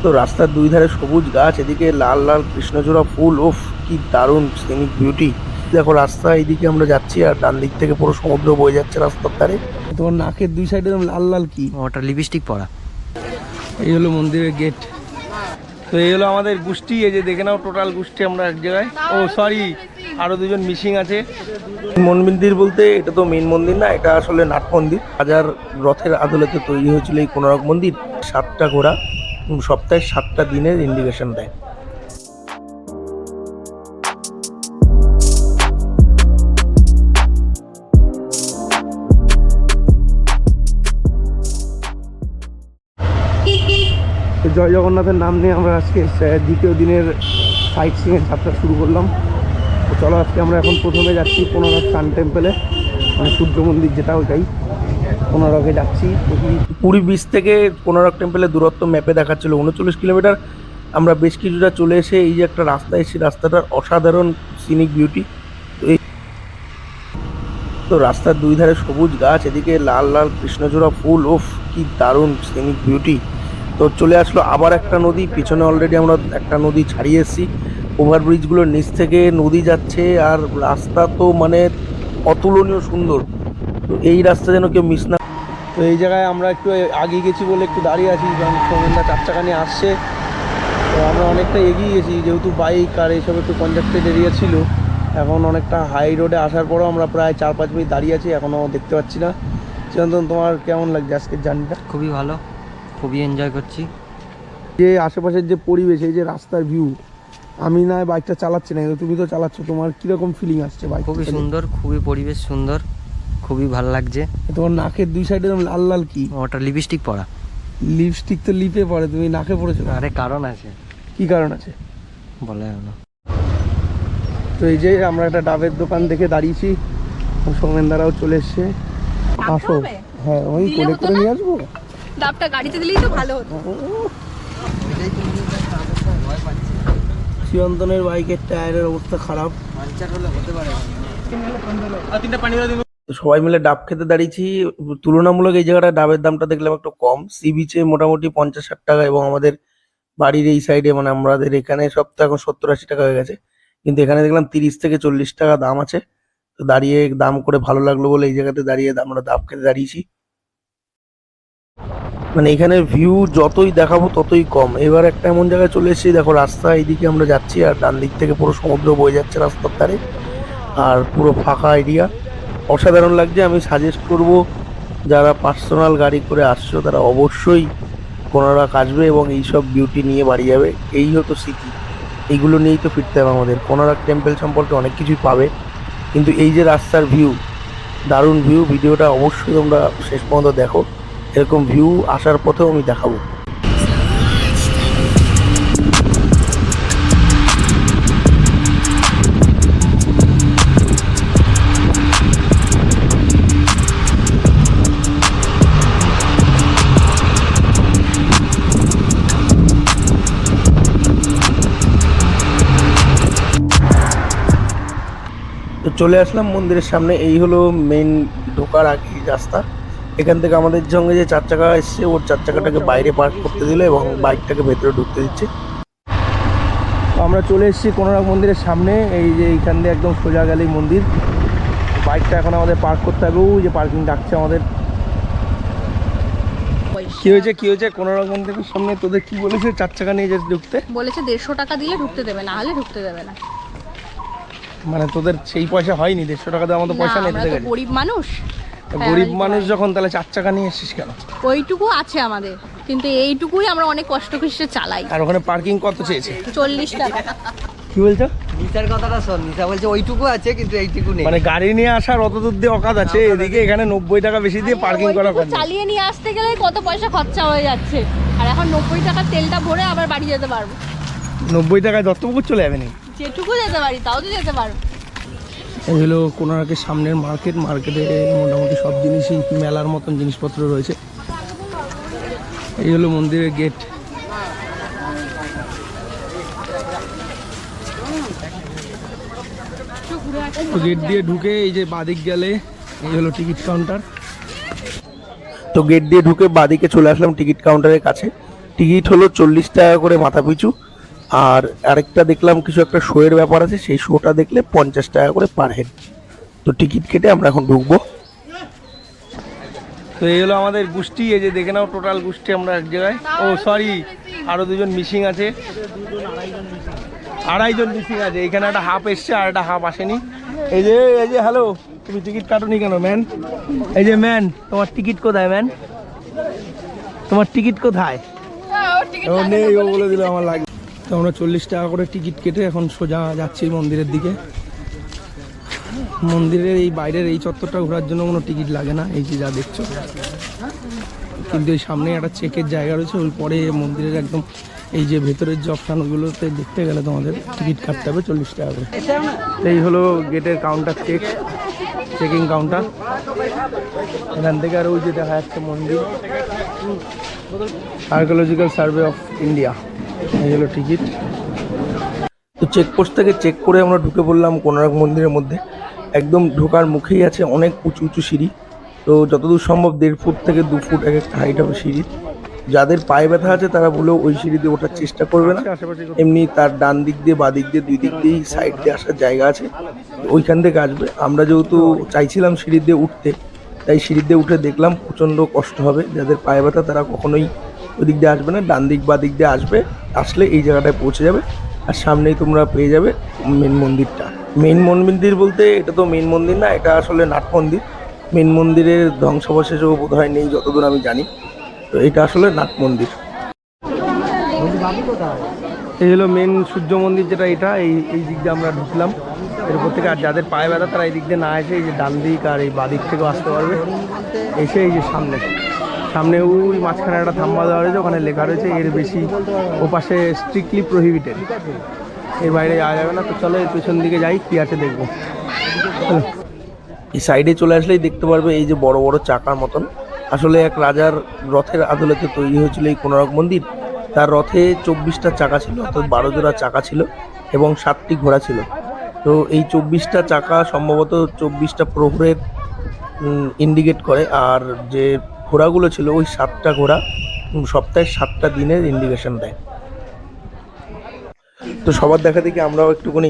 তো রাস্তার দুই ধারে সবুজ গাছ, এদিকে লাল লাল কৃষ্ণচূড়া ফুল। ওফ, কি দারুণ সিনিক বিউটি। দেখো রাস্তা এইদিকে আমরা যাচ্ছি আর ডান দিক থেকে পুরো সমুদ্র বয়ে যাচ্ছে রাস্তার ধারে। তোমার নাকের দুই সাইডে লাল লাল কি, ওটা লিপস্টিক পরা। এই হলো মন্দিরের গেট। তো এই হলো আমাদের গোষ্ঠী, এই যে দেখে নাও টোটাল গোষ্ঠী আমরা এক জায়গায়। ও সরি, আরো দুজন মিসিং আছে। মন্দির বলতে এটা তো মেন মন্দির না, এটা আসলে নাট মন্দির। রাজার রথের আদলেতে তৈরি হয়েছিল এই কোনারক মন্দির। 7টা ঘোড়া সপ্তাহে 7টা দিনের ইন্ডিকেশন দেয়। জয় জগন্নাথের নাম নিয়ে আমরা আজকে দ্বিতীয় দিনের সাইট সিংয়ের যাত্রা শুরু করলাম। তো চলো আজকে আমরা এখন প্রথমে যাচ্ছি কোনারক সান টেম্পলে, মানে সূর্য মন্দির যেটা ওইটাই। কোনারকে যাচ্ছি। পুরী বিচ থেকে কোনারক টেম্পলের দূরত্ব ম্যাপে দেখাচ্ছিল 39 কিলোমিটার। আমরা বেশ কিছুটা চলে এসে এই যে একটা রাস্তা, এসে রাস্তাটার অসাধারণ সিনিক বিউটি। তো রাস্তার দুই ধারে সবুজ গাছ, এদিকে লাল লাল কৃষ্ণচূড়া ফুল। ওফ, কি দারুণ সিনিক বিউটি। তো চলে আসলো আবার একটা নদী, পিছনে অলরেডি আমরা একটা নদী ছাড়িয়ে এসেছি। ওভারব্রিজগুলোর নিচ থেকে নদী যাচ্ছে আর রাস্তা তো মানে অতুলনীয় সুন্দর। তো এই রাস্তা যেন কেউ মিস না। তো এই জায়গায় আমরা একটু আগে গেছি বলে একটু দাঁড়িয়ে আছি, কারণ সৌমেনদা 4 চাকা নিয়ে আসছে। তো আমরা অনেকটা এগিয়ে গেছি, যেহেতু বাইক আর এইসব একটু কনজাক্টেড এরিয়া ছিল। এখন অনেকটা হাই রোডে আসার পরও আমরা প্রায় 4-5 মিনিট দাঁড়িয়ে আছি, এখনও দেখতে পাচ্ছি না। চিরন্তন, তোমার কেমন লাগছে আজকের জার্নিটা? খুবই ভালো, খুবই এনজয় করছি। যে আশেপাশের যে পরিবেশ, এই যে রাস্তার ভিউ, আমি না বাইকটা চালাচ্ছি না, কিন্তু তুমি তো চালাচ্ছ, তোমার কীরকম ফিলিং আসছে বাইক? খুবই সুন্দর, খুবই পরিবেশ সুন্দর, খুবই ভালো লাগছে। তোমার নাকের দুই সাইডে লাল লাল কি, ওটা লিপস্টিক পরা। লিপস্টিক তো লিপে পড়ে, তুমি নাকে পড়েছো? আরে কারণ আছে। কি কারণ আছে বলা যাবে না। তো এই যে আমরা একটা ডাবের দোকান দেখে দাঁড়িয়েছি, সৌমেনদারাও চলে এসছে। আসো, হ্যাঁ ওই কোলে করে নিয়ে আসবো। ডাবটা গাড়িতে দিলেই তো ভালো হতো। চিরন্তনের বাইকের টায়ারের অবস্থা খারাপ। সবাই মিলে ডাব খেতে দাঁড়িয়েছি। তুলনামূলক এই জায়গাটা ডাবের দামটা দেখলাম একটু কম। সি বিচে মোটামুটি 50-60 টাকা, এবং আমাদের বাড়ির এই সাইডে মানে আমাদের এখানে সব তো এখন 70-80 টাকা হয়ে গেছে, কিন্তু এখানে দেখলাম 30 থেকে 40 টাকা দাম আছে। তো দাঁড়িয়ে দাম করে ভালো লাগলো বলে এই জায়গাতে দাঁড়িয়ে আমরা ডাব খেতে দাঁড়িয়েছি। মানে এখানে ভিউ যতই দেখাবো ততই কম। এবার একটা এমন জায়গায় চলে এসেছি, দেখো রাস্তা এইদিকে আমরা যাচ্ছি আর ডান দিক থেকে পুরো সমুদ্র বয়ে যাচ্ছে রাস্তার ধারে, আর পুরো ফাঁকা এরিয়া। অসাধারণ লাগছে। আমি সাজেস্ট করব যারা পার্সোনাল গাড়ি করে আসছো তারা অবশ্যই কোনারক আসবে এবং এইসব বিউটি নিয়ে বাড়ি যাবে। এই হতো স্মৃতি, এইগুলো নিয়েই তো ফিরতে হবে আমাদের। কোনারক টেম্পল সম্পর্কে অনেক কিছুই পাবে, কিন্তু এই যে রাস্তার ভিউ, দারুণ ভিউ। ভিডিওটা অবশ্যই তোমরা শেষ পর্যন্ত দেখো, এরকম ভিউ আসার পথেও আমি দেখাবো। তো চলে আসলাম মন্দিরের সামনে। এই হলো মেন ঢোকার আগে রাস্তা। এখান থেকে আমাদের সঙ্গে যে 4 চাকা এসছে, ওর 4 চাকাটাকে বাইরে পার্ক করতে দিল এবং বাইকটাকে ভেতরে ঢুকতে দিচ্ছে। আমরা চলে এসেছি কোনারক মন্দিরের সামনে। এই যে এইখান দিয়ে একদম সোজা গেলেই মন্দির। বাইকটা এখন আমাদের পার্ক করতে হবে, ওই যে পার্কিং ডাকছে আমাদের। কি হয়েছে কি হয়েছে? কোনারক মন্দিরের সামনে তোদের কি বলেছে 4 চাকা নিয়ে যে ঢুকতে? বলেছে 150 টাকা দিলে ঢুকতে দেবে, না হলে ঢুকতে দেবে না। মানে তোদের সেই পয়সা হয়নি? 150 টাকা দেওয়ার মতো পয়সা নেই তোদের কাছে? গরিব মানুষ। গরিব মানুষ যখন, তাহলে 4 চাকা নিয়ে এসেছিস কেন? ওইটুকু আছে আমাদের, কিন্তু এইটুকুই আমরা অনেক কষ্ট করে চালাই। আর ওখানে পার্কিং কত চেয়েছে? 40 টাকা। কি বলছো? নিতার কথাটা শোন, নিতা বলছে ওইটুকু আছে কিন্তু এইটুকু নেই। মানে গাড়ি নিয়ে আসার অত দূর দিয়ে অকাত আছে, এদিকে এখানে 90 টাকা বেশি দিয়ে পার্কিং করা হয়। চালিয়ে নিয়ে আসতে গেলে কত পয়সা খরচা হয়ে যাচ্ছে, আর এখন 90 টাকা তেলটা ভরে আবার বাড়ি যেতে পারবো। 90 টাকায় দত্তপুকুর চলে যাবে নাকি? যেটুকু যেতে পারি তাও তো যেতে পারবো। এই হলো কোনারকের সামনের মার্কেট। মার্কেটে মোটামুটি সব জিনিসই মেলার মতন জিনিসপত্র রয়েছে। এই হলো মন্দিরের গেট। গেট দিয়ে ঢুকে এই যে বাদিক গেলে এই হলো টিকিট কাউন্টার। তো গেট দিয়ে ঢুকে বাদিকে চলে আসলাম টিকিট কাউন্টারের কাছে। টিকিট হলো 40 টাকা করে মাথা পিছু। আর আরেকটা দেখলাম কিছু একটা শো এর ব্যাপার আছে, সেই শোটা দেখলে 50 টাকা করে পার হেড। তো টিকিট কেটে আমরা এখন ঢুকবো। তো এই হলো আমাদের গোষ্ঠী, এই যে দেখে নাও টোটাল গোষ্ঠী আমরা এক জায়গায়। ও সরি, আরো দুজন মিসিং আছে, 2.5 জন মিসিং আছে। এখানে একটা হাফ এসছে আর একটা হাফ আসেনি। এই যে হ্যালো, তুমি টিকিট কাটোনি কেন ম্যান? এই যে ম্যান, তোমার টিকিট কোথায় ম্যান? তোমার টিকিট কোথায়? ও নেই, ও বলে দিল আমার লাগে। তো আমরা 40 টাকা করে টিকিট কেটে এখন সোজা যাচ্ছি মন্দিরের দিকে। মন্দিরের এই বাইরের এই চত্বরটা ঘোরার জন্য কোনো টিকিট লাগে না, এই যে যা দেখছো। কিন্তু এই সামনে একটা চেকের জায়গা রয়েছে, ওই পরে মন্দিরের একদম এই যে ভেতরের যে অপশান, ওগুলোতে দেখতে গেলে তোমাদের টিকিট কাটতে হবে 40 টাকা করে। এই হলো গেটের কাউন্টার, চেকিং কাউন্টার। এখান থেকে আর ওই যে দেখা যাচ্ছে মন্দির, আর্কিওলজিক্যাল সার্ভে অফ ইন্ডিয়া। এই হলো টিকিট। তো চেকপোস্ট থেকে চেক করে আমরা ঢুকে পড়লাম কোণার্ক মন্দিরের মধ্যে। একদম ঢোকার মুখেই আছে অনেক উঁচু উঁচু সিঁড়ি। তো যতদূর সম্ভব 1.5 ফুট থেকে 2 ফুট এক একটা হাইট হবে সিঁড়ি। যাদের পায়ে ব্যথা আছে তারা বলেও ওই সিঁড়ি দিয়ে ওঠার চেষ্টা করবে না। এমনি তার ডান দিক দিয়ে বা দিক দিয়ে দুই দিক দিয়েই সাইড দিয়ে আসার জায়গা আছে, ওইখান থেকে আসবে। আমরা যেহেতু চাইছিলাম সিঁড়ি দিয়ে উঠতে, তাই সিঁড়ি দিয়ে উঠে দেখলাম প্রচণ্ড কষ্ট হবে। যাদের পায়ে ব্যথা তারা কখনোই ওই দিক দিয়ে আসবে না, ডান দিক বা দিক দিয়ে আসবে। আসলে এই জায়গাটায় পৌঁছে যাবে, আর সামনেই তোমরা পেয়ে যাবে মেন মন্দিরটা। মেন মন্দির বলতে এটা তো মেন মন্দির না, এটা আসলে নাট মন্দির। মেন মন্দিরের ধ্বংসাবশেষও বোধ হয় নেই যতদূর আমি জানি। তো এটা আসলে নাট মন্দির। এই হলো মেন সূর্য মন্দির, যেটা এটা এই দিক দিয়ে আমরা ঢুকলাম এরপর থেকে। আর যাদের পায়ে ব্যথা তারা এই দিক দিয়ে না এসে এই যে ডান দিক আর এই বাঁ দিক থেকেও আসতে পারবে। এসে এই যে সামনে ওই মাঝখানে একটা থাম্বা দেওয়া রয়েছে, ওখানে লেখা রয়েছে এর বেশি ওপাশে স্ট্রিক্টলি প্রহিবিটেড, এর বাইরে যাওয়া যাবে না। তো চলো এর পেছন দিকে যাই, কি আছে দেখবো। এই সাইডে চলে আসলেই দেখতে পারবে এই যে বড় বড় চাকার মতন, আসলে এক রাজার রথের আদলেতে তৈরি হয়েছিল এই কোণার্ক মন্দির। তার রথে 24টা চাকা ছিল, অর্থাৎ 12 জোড়া চাকা ছিল এবং 7টি ঘোড়া ছিল। তো এই 24টা চাকা সম্ভবত 24টা প্রহরের ইন্ডিকেট করে। আর যে ঘোড়াগুলো ছিল ওই 7টা ঘোড়া সপ্তাহে 7টা দিনের ইন্ডিকেশন দেয়। তো সবার দেখা দেখি আমরাও একটুখানি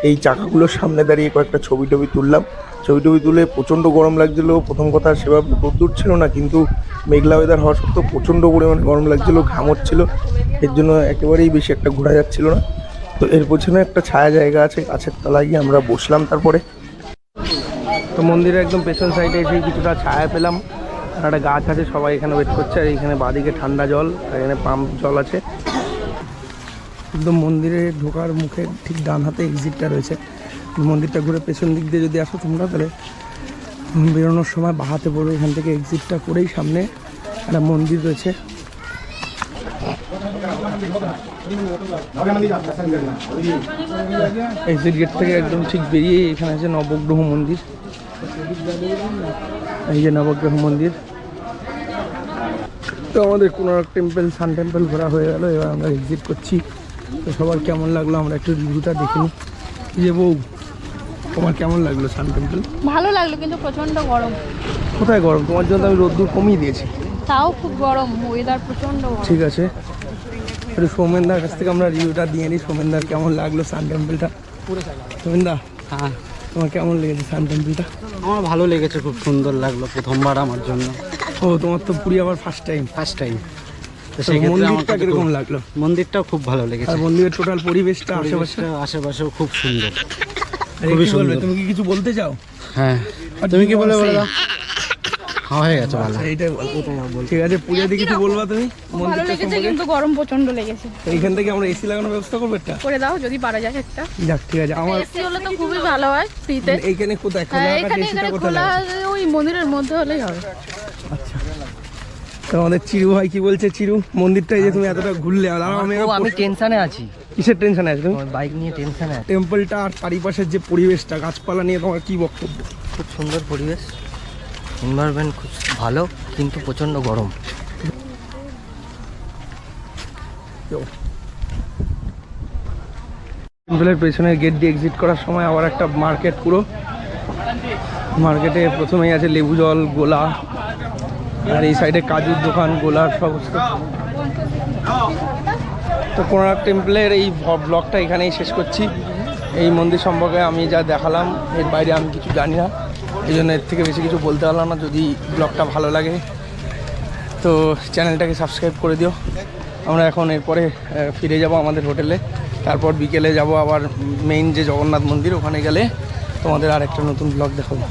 এই চাকাগুলোর সামনে দাঁড়িয়ে কয়েকটা ছবি টবি তুললাম। ছবি টবি তুলে প্রচণ্ড গরম লাগছিলো। প্রথম কথা সেভাবে রোদ্দুর ছিল না, কিন্তু মেঘলা ওয়েদার হওয়া সত্ত্বেও প্রচণ্ড পরিমাণে গরম লাগছিলো, ঘাম হচ্ছিলো। এর জন্য একেবারেই বেশি একটা ঘোরা যাচ্ছিল না। তো এর পেছনে একটা ছায়া জায়গা আছে, গাছের তলায় গিয়ে আমরা বসলাম। তারপরে তো মন্দিরের একদম পেছন সাইডে এসে কিছুটা ছায়া পেলাম, আর একটা গাছ আছে, সবাই এখানে ওয়েট করছে। আর এখানে বাঁদিকে ঠান্ডা জল, আর এখানে পাম্প জল আছে। একদম মন্দিরে ঢোকার মুখে ঠিক ডান হাতে এক্সিটটা রয়েছে। মন্দিরটা ঘুরে পেছন দিক দিয়ে যদি আসো তোমরা, তাহলে বেরোনোর সময় বাহাতে পড়বে। এখান থেকে এক্সিটটা করেই সামনে একটা মন্দির রয়েছে। এক্সিট গেট থেকে একদম ঠিক বেরিয়ে এখানে আছে নবগ্রহ মন্দির। এই যে নবগ্রহ মন্দির। তো আমাদের কোণার্ক টেম্পল, সান টেম্পল ঘোরা হয়ে গেল, এবার আমরা এক্সিট করছি। তো সবার কেমন লাগলো আমরা একটু রিভিউটা দেখে নিই। যে বউ, তোমার কেমন লাগলো সান টেম্পল? ভালো লাগলো, কিন্তু প্রচন্ড গরম। কোথায় গরম? তোমার জন্য আমি রোদ্দুর কমিয়ে দিয়েছি। তাও খুব গরম, ওয়েদার প্রচন্ড গরম। ঠিক আছে, একটু সৌমেনদার কাছ থেকে আমরা রিভিউটা দিয়ে নিই। সৌমেনদার কেমন লাগলো সান টেম্পলটা? সৌমেনদা, হ্যাঁ, তোমার কেমন লেগেছে সান টেম্পলটা? আমার ভালো লেগেছে, খুব সুন্দর লাগলো, প্রথমবার আমার জন্য। ও, তোমার তো পুরী আবার ফার্স্ট টাইম। তো সেক্ষেত্রে মন্দিরটা কিরকম লাগলো? মন্দিরটাও খুব ভালো লেগেছে। আর মন্দিরের টোটাল পরিবেশটা আশেপাশেও খুব সুন্দর। খুবই সুন্দর। তুমি কি কিছু বলতে চাও? হ্যাঁ, তুমি কি বলে দাও। হয়ে গেছে, ভালো। এইটাই বল। ঠিক আছে, পূজাতে কিছু বলবা তুমি? ভালো লেগেছে, কিন্তু গরম প্রচন্ড লেগেছে। এইখান থেকে আমরা এসি লাগানোর ব্যবস্থা করবো একটা? করে দাও যদি পারা যায় একটা। যাক, ঠিক আছে। আমার এসি হলে তো খুবই ভালো হয় ফ্রিতে। এইখানে কোথায় খোলা? এখানে খোলা, ওই মন্দিরের মধ্যে হলেই হবে। আচ্ছা, তো আমাদের চিরু ভাই কি বলছে? চিরু, মন্দিরটাই যে তুমি এতটা ঘুরলে, আর আমি টেনশনে আছি। কিসের টেনশনে আছে তুমি? বাইক নিয়ে টেনশনে আছি। টেম্পলটা আর চারিপাশের যে পরিবেশটা, গাছপালা নিয়ে তোমার কি বক্তব্য? খুব সুন্দর পরিবেশ, এনভায়রনমেন্ট খুব ভালো, কিন্তু প্রচণ্ড গরম। টেম্পলের পেছনের গেট দিয়ে এক্সিট করার সময় আবার একটা মার্কেট, পুরো মার্কেটে প্রথমেই আছে লেবু জল, গোলা, আর এই সাইডে কাজুর দোকান, গোলার সমস্ত। তো কোণার্ক টেম্পলের এই ব্লগটা এখানেই শেষ করছি। এই মন্দির সম্পর্কে আমি যা দেখালাম, এর বাইরে আমি কিছু জানি না, এই জন্য এর থেকে বেশি কিছু বলতে পারলাম না। যদি ব্লগটা ভালো লাগে তো চ্যানেলটাকে সাবস্ক্রাইব করে দিও। আমরা এখন এরপরে ফিরে যাব আমাদের হোটেলে, তারপর বিকেলে যাব আবার মেইন যে জগন্নাথ মন্দির, ওখানে গেলে তোমাদের আর একটা নতুন ব্লগ দেখাবো।